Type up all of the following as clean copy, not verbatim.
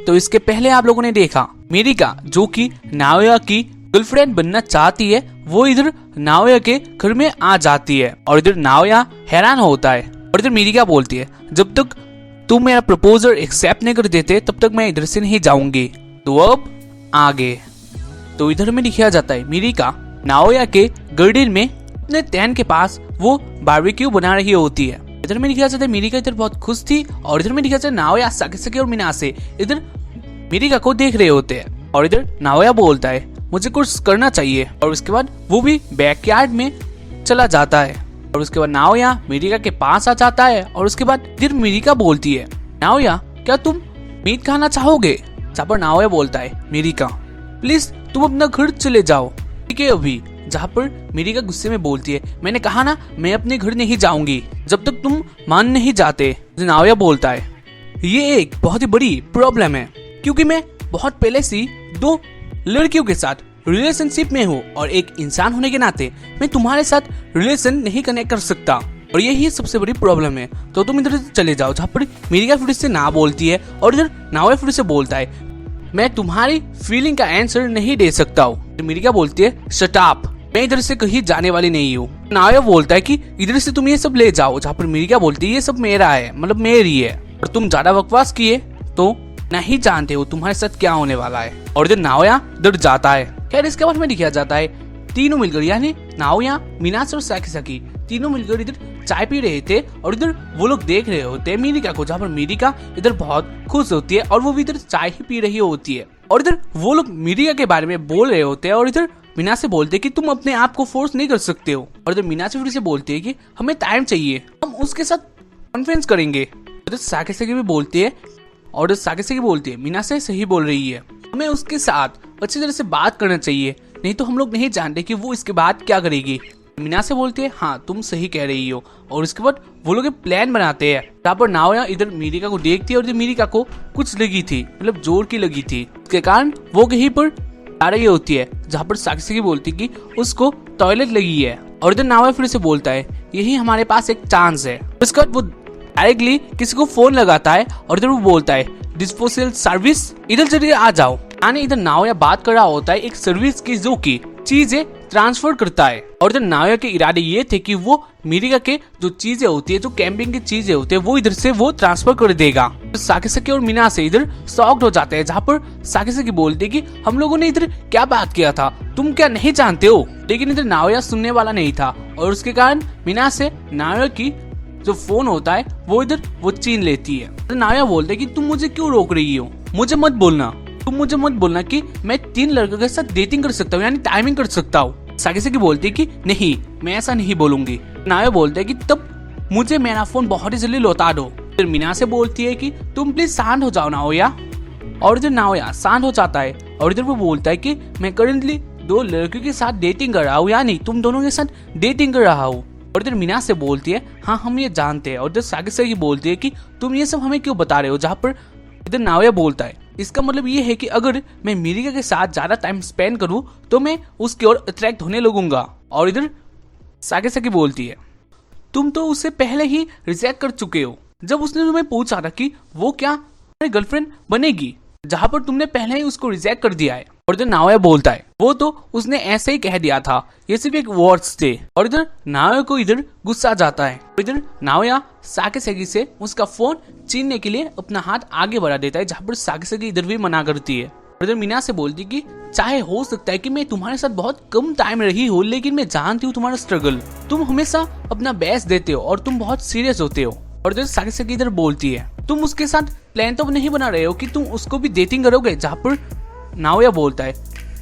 तो इसके पहले आप लोगों ने देखा मिरिका जो कि नाओया की गर्लफ्रेंड बनना चाहती है, वो इधर नाओया के घर में आ जाती है और इधर नाओया हैरान होता है और इधर मिरिका बोलती है जब तक तुम मेरा प्रपोजल एक्सेप्ट नहीं कर देते तब तक मैं इधर से नहीं जाऊंगी। तो अब आगे तो इधर में दिखाया जाता है मिरिका नाओया के गार्डन में अपने टैन के पास वो बारबेक्यू बना रही होती है। इधर में दिखाया जाता है मिरिका इधर बहुत खुश थी और इधर में दिखाया जाता है नाओया साकेसाकी और मिनासे इधर मिरिका को देख रहे होते हैं और इधर नाओया बोलता है मुझे कुछ करना चाहिए और उसके बाद वो भी बैकयार्ड में चला जाता है और उसके बाद नाओया मिरिका के पास आ जाता है और उसके बाद फिर मिरिका बोलती है नाओया क्या तुम मीट खाना चाहोगे? जहाँ पर नाओया बोलता है मिरिका प्लीज तुम अपना घर चले जाओ, ठीक है अभी। जहाँ पर मिरिका गुस्से में बोलती है मैंने कहा ना मैं अपने घर नहीं जाऊंगी जब तक तुम मान नहीं जाते। नाओया बोलता है ये एक बहुत ही बड़ी प्रॉब्लम है क्योंकि मैं बहुत पहले से दो लड़कियों के साथ रिलेशनशिप में हूँ और एक इंसान होने के नाते मैं तुम्हारे साथ रिलेशन नहीं कनेक्ट कर सकता और यही सबसे बड़ी प्रॉब्लम है, तो तुम इधर चले जाओ। जहाँ पर मिरिका फिर से ना बोलती है और इधर नाओया फिर से बोलता है मैं तुम्हारी फीलिंग का आंसर नहीं दे सकता हूँ। मिरिका बोलती है शट अप, मैं इधर से कहीं जाने वाली नहीं हूँ। नाओया बोलता है कि इधर से तुम ये सब ले जाओ। जहाँ पर मिरिका बोलती है ये सब मेरा है, मतलब मेरी है और तुम ज्यादा बकवास किए तो नहीं जानते हो तुम्हारे साथ क्या होने वाला है। और इधर नाओया डर जाता है। खैर इसके बाद में दिखाया जाता है तीनों मिलकर यानी नाओया मिनासे और साकेसाकी तीनों मिलकर इधर चाय पी रहे थे और इधर वो लोग देख रहे होते हैं मिरिका को। जहाँ पर मिरिका इधर बहुत खुश होती है और वो भी इधर चाय ही पी रही होती है और इधर वो लोग मिरिका के बारे में बोल रहे होते हैं और इधर मिनासे बोलते हैं कि तुम अपने आप को फोर्स नहीं कर सकते हो और इधर मिनासे फिर से बोलते हैं कि हमें टाइम चाहिए, हम उसके साथ कॉन्फ्रेंस करेंगे। इधर साकेसाकी भी बोलती है और साकेसाकी बोलती है मिनासे सही बोल रही है, हमें उसके साथ अच्छी तरह से बात करना चाहिए नहीं तो हम लोग नहीं जानते कि वो इसके बाद क्या करेगी। मिनासे बोलती है हाँ तुम सही कह रही हो और उसके बाद वो लोग एक प्लान बनाते हैं। जहाँ पर नाओया इधर मिरिका को देखती है और इधर मिरिका को कुछ लगी थी, मतलब जोर की लगी थी, इसके कारण वो कहीं पर आ रही होती है। जहाँ पर साकेसाकी बोलती कि उसको टॉयलेट लगी है और इधर नाओया फिर से बोलता है यही हमारे पास एक चांस है। उसके बाद वो डायरेक्टली किसी को फोन लगाता है और इधर वो बोलता है डिस्पोजल सर्विस इधर जल्दी आ जाओ। यानी इधर नाओया बात कर रहा होता है एक सर्विस की जो की चीजें ट्रांसफर करता है और इधर नाओया के इरादे ये थे कि वो मिरिका के जो चीजें होती है जो कैंपिंग की चीजें होती है वो इधर से वो ट्रांसफर कर देगा। तो साकेसाकी और मिनासे इधर शॉक्ड हो जाते हैं। जहाँ पर साकेसाकी बोलते है कि हम लोगों ने इधर क्या बात किया था, तुम क्या नहीं जानते हो? लेकिन इधर नाओया सुनने वाला नहीं था और उसके कारण मिनासे नाओया की जो फोन होता है वो इधर वो छीन लेती है। तो नाओया बोलते है कि तुम मुझे क्यों रोक रही हो, मुझे मत बोलना, तुम मुझे मत बोलना कि मैं 3 लड़कों के साथ डेटिंग कर सकता हूँ यानी टाइमिंग कर सकता हूँ। साकेसाकी बोलती है कि नहीं मैं ऐसा नहीं बोलूंगी। नाओया बोलते है कि तब मुझे मेरा फोन बहुत ही जल्दी लौटा दो। फिर मिनासे बोलती है कि तुम प्लीज शांत हो जाओ नाओया और इधर नाओया शांत हो जाता है और इधर वो बोलता है कि मैं करंटली 2 लड़कियों के साथ डेटिंग कर रहा हूँ यानी तुम दोनों के साथ डेटिंग कर रहा हूँ। और इधर मिनासे बोलती है हाँ हम ये जानते हैं और इधर साकेसाकी बोलती है कि तुम ये सब हमें क्यों बता रहे हो। जहाँ पर इधर नाओया बोलता है इसका मतलब ये है कि अगर मैं मिरिका के साथ ज्यादा टाइम स्पेंड करूं तो मैं उसकी ओर अट्रैक्ट होने लगूंगा। और इधर साकेसाकी बोलती है तुम तो उससे पहले ही रिजेक्ट कर चुके हो जब उसने तुम्हें पूछा था कि वो क्या तुम्हारी गर्लफ्रेंड बनेगी, जहां पर तुमने पहले ही उसको रिजेक्ट कर दिया है। और इधर नाओया बोलता है वो तो उसने ऐसे ही कह दिया था, ये सिर्फ एक वर्ड्स थे। और इधर नाओया को इधर गुस्सा जाता है। इधर नाओया साकेसाकी से उसका फोन छीनने के लिए अपना हाथ आगे बढ़ा देता है। जहाँ पर साकेसाकी इधर भी मना करती है। और इधर मिनासे बोलती कि चाहे हो सकता है कि मैं तुम्हारे साथ बहुत कम टाइम रही हो लेकिन मैं जानती हूँ तुम्हारा स्ट्रगल, तुम हमेशा अपना बेस्ट देते हो और तुम बहुत सीरियस होते हो। और इधर साकेसाकी इधर बोलती है तुम उसके साथ प्लान तो नहीं बना रहे हो कि तुम उसको भी डेटिंग करोगे। जहाँ पर नाओया बोलता है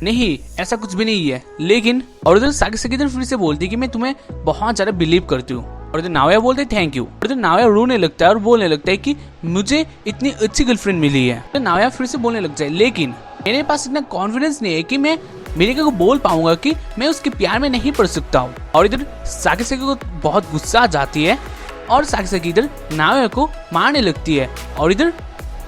नहीं ऐसा कुछ भी नहीं है लेकिन। और इधर साकेसाकी इधर फिर से बोलती है कि मैं तुम्हें बहुत ज्यादा बिलीव करती हूँ। और इधर नाओया बोलते है थैंक यू। और इधर नाओया रोने लगता है और बोलने लगता है कि मुझे इतनी अच्छी गर्लफ्रेंड मिली है। तो नाओया फिर से बोलने लग जाए लेकिन मेरे पास इतना कॉन्फिडेंस नहीं है कि मैं मिरिका को बोल पाऊंगा कि मैं उसके प्यार में नहीं पड़ सकता हूँ। और इधर साकेसाकी को बहुत गुस्सा आ जाती है और साकेसाकी इधर नाओया को मारने लगती है। और इधर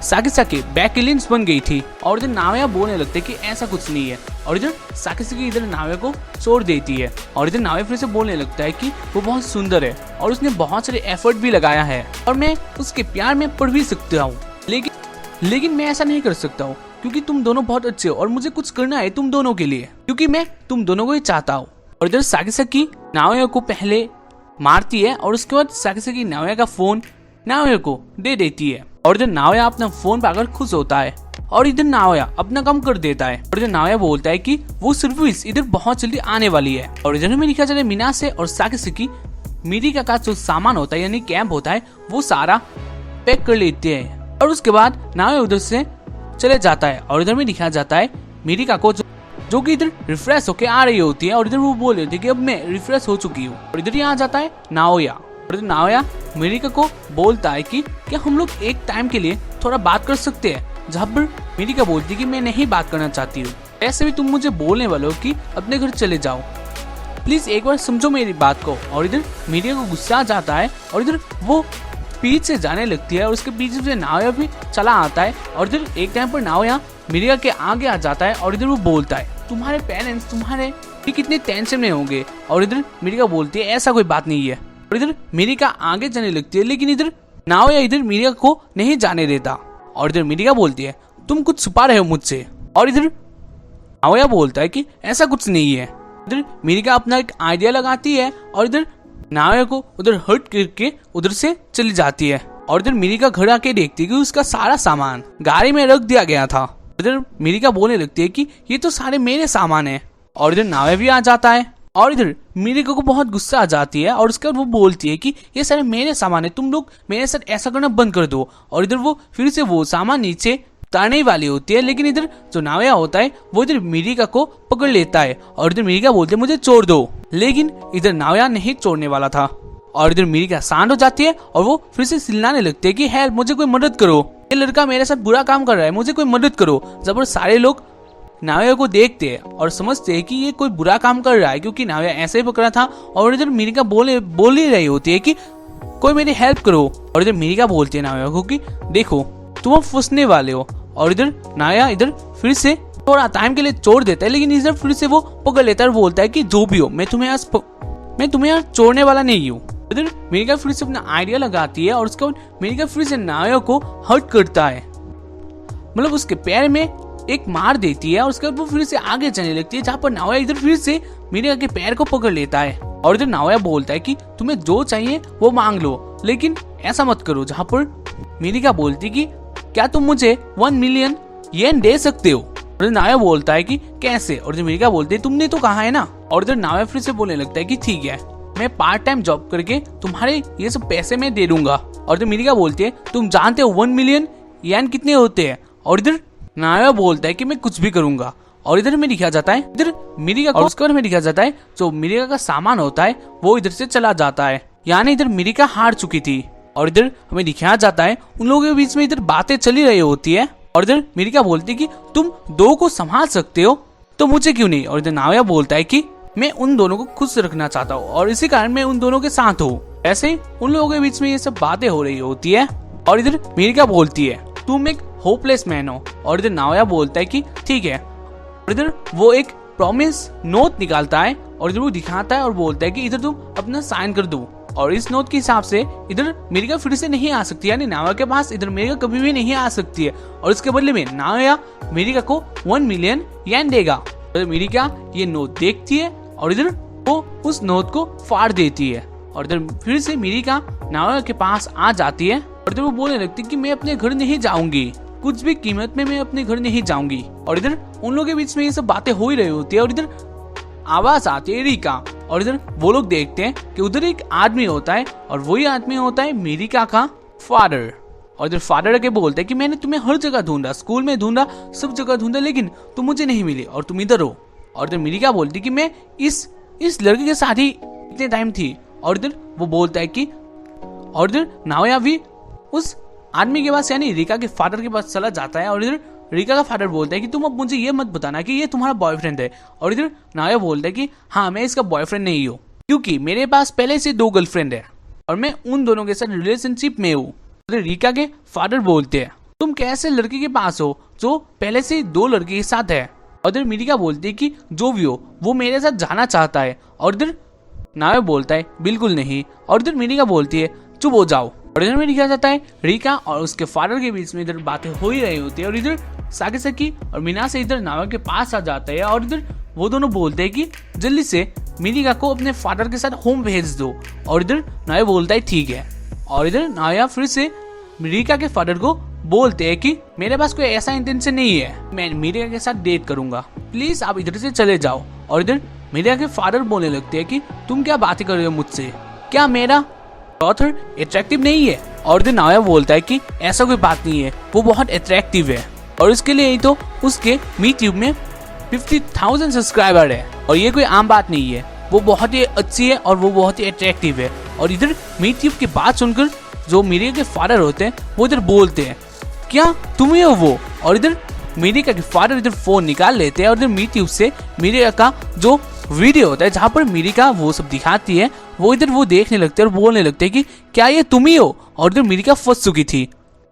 साकेसाकी बैकलिंस बन गई थी और इधर नाओया बोलने लगते कि ऐसा कुछ नहीं है। और इधर साकेसाकी इधर नाओया को छोड़ देती है। और इधर नाओया फिर से बोलने लगता है कि वो बहुत सुंदर है और उसने बहुत सारे एफर्ट भी लगाया है और मैं उसके प्यार में पड़ भी सकता हूँ। लेकिन लेकिन मैं ऐसा नहीं कर सकता हूँ क्योंकि तुम दोनों बहुत अच्छे हो और मुझे कुछ करना है तुम दोनों के लिए, क्योंकि मैं तुम दोनों को ही चाहता हूँ। और इधर साकीसाकी नाओया को पहले मारती है और उसके बाद साकीसाकी नाओया का फोन नाओया को दे देती है। और इधर नाओया अपना फोन पाकर खुश होता है और इधर नाओया अपना काम कर देता है। और इधर नाओया बोलता है कि वो सर्विस इधर बहुत जल्दी आने वाली है। और इधर हमें दिखा जाए मिनासे और साकीसाकी मिरिका का जो सामान होता है यानी कैंप होता है वो सारा पैक कर लेते हैं और उसके बाद नाओया उधर से चले जाता है। और इधर में दिखाया जाता है मिरिका को जो कि इधर रिफ्रेश होके आ रही होती है और इधर वो बोल रही होती है कि अब मैं रिफ्रेश हो चुकी हूँ। और इधर यहाँ जाता है नाओया और इधर नाओया मिरिका को बोलता है कि क्या हम लोग एक टाइम के लिए थोड़ा बात कर सकते हैं, जहाँ पर मिरिका बोलती है कि मैं नहीं बात करना चाहती हूँ, ऐसे भी तुम मुझे बोलने वाले हो कि अपने घर चले जाओ, प्लीज एक बार समझो मेरी बात को। और इधर मिरिका को गुस्सा आ जाता है और इधर वो पीछे जाने लगती है और उसके पीछे से नाओया भी चला आता है। और इधर एक टाइम पर नाओया मिरिका के आगे आ जाता है और इधर वो बोलता है तुम्हारे पेरेंट्स तुम्हारे भी कितने टेंशन में होंगे। और इधर मिरिका बोलती है ऐसा कोई बात नहीं है। और इधर मिरिका आगे जाने लगती है लेकिन इधर नाओया इधर मिरिका को नहीं जाने देता। और इधर मिरिका बोलती है तुम कुछ छुपा रहे हो मुझसे। और इधर नाओया बोलता है कि ऐसा कुछ नहीं है। इधर मिरिका अपना एक आइडिया लगाती है और इधर नाओया को उधर हर्ट करके उधर से चली जाती है। और इधर मिरिका घर आके देखती है कि उसका सारा सामान गाड़ी में रख दिया गया था। इधर मिरिका बोलने लगती है कि ये तो सारे मेरे सामान है। और इधर नाओया भी आ जाता है और इधर मिरिका को बहुत गुस्सा आ जाती है और उसके बाद वो बोलती है कि ये सारे मेरे सामान है, तुम लोग मेरे साथ ऐसा करना बंद कर दो। और इधर वो फिर से वो सामान नीचे उतारने वाली होती है लेकिन इधर जो नाओया होता है वो इधर मिरिका को पकड़ लेता है और इधर मिरिका बोलती है मुझे छोड़ दो, लेकिन इधर नाओया नहीं छोड़ने वाला था। और इधर मिरिका शांत हो जाती है और वो फिर से चिल्लाने लगती है कि हेल्प, मुझे कोई मदद करो, ये लड़का मेरे साथ बुरा काम कर रहा है, मुझे कोई मदद करो। जब पर सारे लोग नाओया को देखते हैं और समझते हैं कि ये कोई बुरा काम कर रहा है क्योंकि नाओया ऐसे ही पकड़ा था। और इधर मिरिका बोल ही रही होती है कि कोई मेरी हेल्प करो। और इधर मिरिका बोलती है नाओया को कि देखो तुम अब फंसने वाले हो। और इधर नाओया इधर फिर से थोड़ा टाइम के लिए छोड़ देता है लेकिन इधर फिर से वो पकड़ लेता है और बोलता है कि जो भी हो मैं तुम्हें यहाँ छोड़ने वाला नहीं हूँ। इधर मिरिका फिर से अपना आइडिया लगाती है और उसके बाद मिरिका फिर से नाओया को हर्ट करता है, मतलब उसके पैर में एक मार देती है और उसके बाद वो फिर से आगे चलने लगती है जहाँ पर नाओया इधर फिर से मिरिका के पैर को पकड़ लेता है। और इधर नाओया बोलता है कि तुम्हें जो चाहिए वो मांग लो लेकिन ऐसा मत करो। जहाँ पर मिरिका बोलती कि क्या तुम मुझे 1 मिलियन येन दे सकते हो। और नाओया बोलता है कि कैसे। और इधर मिरिका बोलती है तुमने तो कहा है ना। और इधर नाओया फिर से बोलने लगता है कि ठीक है मैं पार्ट टाइम जॉब करके तुम्हारे ये सब पैसे मैं दे दूंगा। और इधर मिरिका बोलती है तुम जानते हो 1 मिलियन येन कितने होते हैं। और इधर नाओया बोलता है कि मैं कुछ भी करूंगा। और इधर में दिखाया जाता है इधर मिरिका को उसके में दिखाया जाता है जो मिरिका का सामान होता है वो इधर से चला जाता है, यानी इधर मिरिका हार चुकी थी। और इधर हमें दिखाया जाता है उन लोगों के बीच में इधर बातें चली रही होती है। और इधर मिरिका बोलती है कि तुम दो को संभाल सकते हो तो मुझे क्यों नहीं। और इधर नाओया बोलता है कि मैं उन दोनों को खुश रखना चाहता हूँ और इसी कारण मैं उन दोनों के साथ हूँ। ऐसे ही उन लोगों के बीच में ये सब बातें हो रही होती है। और इधर मिरिका बोलती है तुम एक होपलेस मैन हो। और इधर नाओया बोलता है कि ठीक है। और इधर वो एक प्रॉमिस नोट निकालता है और इधर वो दिखाता है और बोलता है कि इधर तुम अपना साइन कर दो। और इस नोट के हिसाब से इधर मिरिका फिर से नहीं आ सकती, यानी नाओया के पास इधर मिरिका कभी भी नहीं आ सकती है। और इसके बदले में नाओया मिरिका को 1 मिलियन येन देगा। तो मिरिका ये नोट देखती है और इधर वो उस नोट को फाड़ देती है। और इधर फिर से मिरिका नाओया के पास आ जाती है और इधर वो बोलने लगती है कि मैं अपने घर नहीं जाऊंगी, कुछ भी कीमत में मैं अपने घर नहीं जाऊंगी। और इधर उन लोगों के बीच में ये सब बातें हो ही रही होती है। और इधर आवाज आती है रिका। और इधर वो लोग देखते हैं कि उधर एक आदमी होता है और वही आदमी होता है मिरिका का फादर। और इधर फादर के बोलते हैं कि मैंने तुम्हें हर जगह ढूंढा, स्कूल में ढूंढा, सब जगह ढूंढा, लेकिन तुम मुझे नहीं मिली और तुम इधर हो। और इधर मिरिका बोलती कि मैं इस लड़के के साथ ही इतने टाइम थी। और इधर वो बोलता है कि और इधर नाओया भी उस आदमी के पास यानी रिका के फादर के पास चला जाता है। और इधर रिका का फादर बोलता है कि तुम अब मुझे ये मत बताना कि ये तुम्हारा बॉयफ्रेंड है। और इधर नाओया बोलता है कि हाँ मैं इसका बॉयफ्रेंड नहीं हूँ क्योंकि मेरे पास पहले से 2 गर्लफ्रेंड है और मैं उन दोनों के साथ रिलेशनशिप में हूँ। इधर रिका के फादर बोलते हैं तुम कैसे लड़के के पास हो जो पहले से 2 लड़के के साथ है। और इधर मिरिका बोलती है कि जो भी हो वो मेरे साथ जाना चाहता है। और इधर नाओया बोलता है बिल्कुल नहीं। और इधर मिरिका बोलती है चुप हो जाओ। और इधर में दिखाया जाता है रिका और उसके फादर के बीच में इधर बातें हो ही रही होती है और इधर साकीसाकी और मीना से इधर नाओया के पास आ जाता है और इधर वो दोनों बोलते हैं कि जल्दी से मिरिका को अपने फादर के साथ होम भेज दो। और इधर नाओया बोलता है ठीक है। और इधर नाओया फिर से मिरिका के फादर को बोलते हैं कि मेरे पास कोई ऐसा इंटेंशन नहीं है, मैं मिरिका के साथ डेट करूंगा, प्लीज आप इधर से चले जाओ। और इधर मिरिका के फादर बोलने लगते हैं कि तुम क्या बातें कर रहे हो मुझसे, क्या मेरा डॉटर अट्रैक्टिव नहीं है। और इधर नाओया बोलता है कि ऐसा कोई बात नहीं है, वो बहुत अट्रैक्टिव है और इसके लिए ही तो उसके मीट्यूब में 50,000 सब्सक्राइबर है और ये कोई आम बात नहीं है, वो बहुत ही अच्छी है और वो बहुत ही अट्रैक्टिव है। और इधर मीट्यूब की बात सुनकर जो मिरिका के फादर होते हैं वो इधर बोलते हैं क्या तुम ही हो वो। और इधर मिरिका के फादर इधर फोन निकाल लेते हैं और इधर मीट्यूब से मिरिका का जो वीडियो होता है जहाँ पर मिरिका वो सब दिखाती है वो इधर वो देखने लगते हैं और बोलने लगते हैं कि क्या ये तुम ही हो। और इधर मिरिका फंस चुकी थी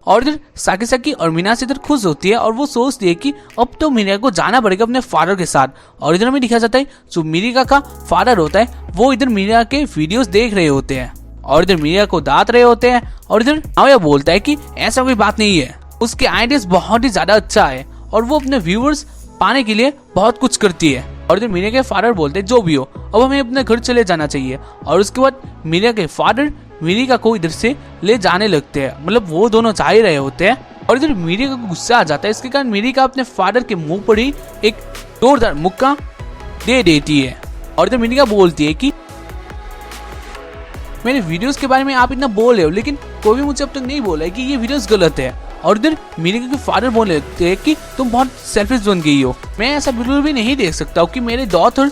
और इधर साकीसाकी और मीना से इधर खुश होती है और वो सोचती है कि अब तो मिरिका को जाना पड़ेगा अपने फादर के साथ। और इधर में दिखाया जाता है जो मिरिका का फादर होता है वो इधर मिरिका के वीडियोस देख रहे होते हैं और इधर मिरिका को दांत रहे होते हैं। और इधर नाओया बोलता है कि ऐसा कोई बात नहीं है, उसके आइडियाज बहुत ही ज्यादा अच्छा है और वो अपने व्यूअर्स पाने के लिए बहुत कुछ करती है। और इधर मिरिका के फादर बोलते हैं जो भी हो अब हमें अपने घर चले जाना चाहिए। और उसके बाद मिरिका के फादर मिरिका को इधर से ले जाने लगते हैं, मतलब वो दोनों जा ही रहे होते हैं। और इधर मिरिका को गुस्सा आ जाता है, इसके कारण मिरिका अपने फादर के मुंह पर ही एक जोरदार मुक्का दे देती है। और इधर मिरिका बोलती है कि मेरे वीडियोस के बारे में आप इतना बोल रहे हो लेकिन कोई भी मुझे अब तक नहीं बोला है कि ये वीडियोस गलत है। और इधर मिरिका के फादर बोलने लगते हैं कि तुम बहुत सेल्फिश बन गई हो, मैं ऐसा बिल्कुल भी नहीं देख सकता हूँ कि मेरे डॉटर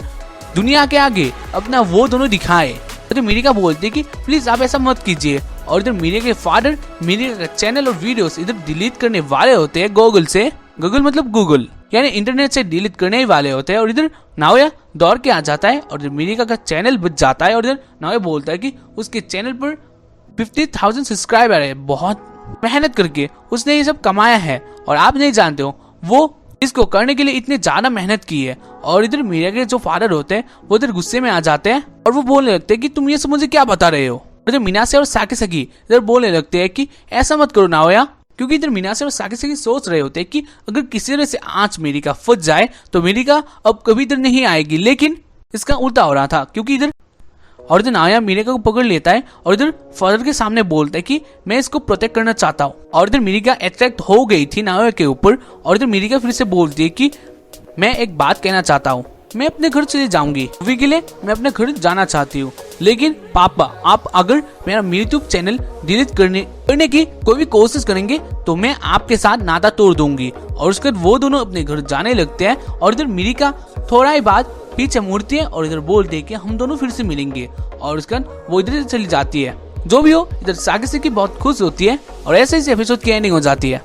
दुनिया के आगे अपना वो दोनों दिखाए। तो मिरिका बोलती है कि प्लीज आप ऐसा मत कीजिए। और इधर मिरिका के फादर मिरिका का चैनल और वीडियोस इधर डिलीट करने वाले होते हैं गूगल से, गूगल मतलब गूगल यानी इंटरनेट से डिलीट करने ही वाले होते हैं। और इधर नाओया दौड़ के आ जाता है और इधर मिरिका का चैनल बच जाता है। और इधर नाओया बोलता है कि उसके चैनल पर 50,000 सब्सक्राइबर है, बहुत मेहनत करके उसने ये सब कमाया है और आप नहीं जानते हो वो इसको करने के लिए इतने ज्यादा मेहनत की है। और इधर मिरिका के जो फादर होते हैं वो इधर गुस्से में आ जाते हैं और वो बोलने लगते हैं कि तुम ये सब मुझे क्या बता रहे हो। इधर मीनासे और साकीसाकी इधर बोलने लगते हैं कि ऐसा मत करो नाओया, क्योंकि इधर मीनासे और साकीसाकी सोच रहे होते हैं कि अगर किसी तरह से आज मिरिका फंस जाए तो मिरिका अब कभी इधर नहीं आएगी, लेकिन इसका उल्टा हो रहा था क्योंकि इधर और इधर नाओया मिरिका को पकड़ लेता है और इधर फादर के सामने बोलता है कि मैं इसको प्रोटेक्ट करना चाहता हूँ। और इधर मिरिका अट्रैक्ट हो गई थी नाओया के ऊपर और इधर मिरिका फिर से बोलती है कि मैं एक बात कहना चाहता हूँ, मैं अपने घर चली जाऊंगी, अभी के लिए मैं अपने घर जाना चाहती हूँ, लेकिन पापा आप अगर मेरा यूट्यूब चैनल डिलीट करने की कोई भी कोशिश करेंगे तो मैं आपके साथ नाता तोड़ दूंगी। और उसके बाद वो दोनों अपने घर जाने लगते हैं और इधर मिरिका थोड़ा ही बाद पीछे मुड़ती है और इधर बोलती है कि हम दोनों फिर से मिलेंगे। और उसके बाद वो इधर से चली जाती है। जो भी हो इधर साकीसाकी बहुत खुश होती है और ऐसे ही एपिसोड की एंडिंग हो जाती है।